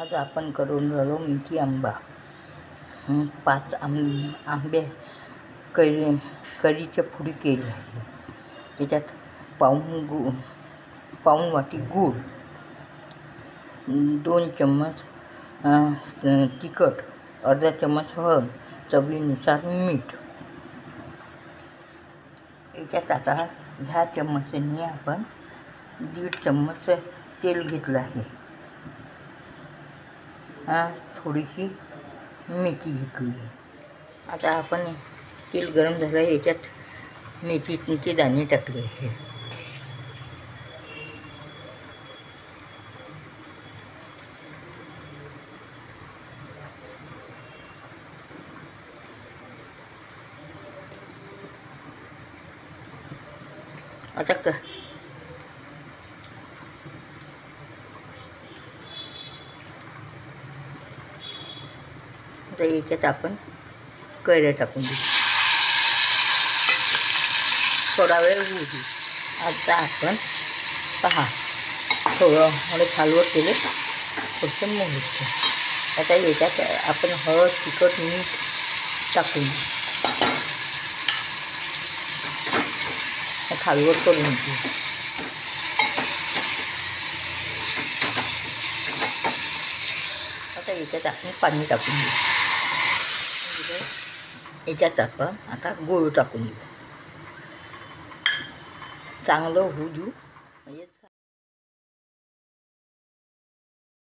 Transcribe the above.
आज आपण करून राहिलो मेथी आंबा. 5 आंबे कढीच्या पुडी केली आहे. त्याच्यात पाऊण वाटी गूळ, 2 चम्मच तिखट, अर्धा चम्मच हळद, चवीनुसार मीठ. याच्यात आता ह्या चम्मचने आपण 1.5 चम्मच तेल घेतलं आहे. थोडीशी मेथी घेतली आहे. आता आपण तेल गरम झालं, याच्यात मेथीचे दाणे टाकले आहे. आता याच्यात आपण कैऱ्या टाकून देऊ. थोडा वेळ होऊ देऊ. आता आपण पहा, थोडं खालवर केले, फक्त मोहरीचं. आता याच्यात आपण हळद, तिखट, मीठ टाकून खालवर करून घेऊ. आता याच्यात आपण पाणी टाकून देऊ. याच्यात आपण आता गूळ टाकून देऊ. चांगलं होऊ देऊ. म्हणजे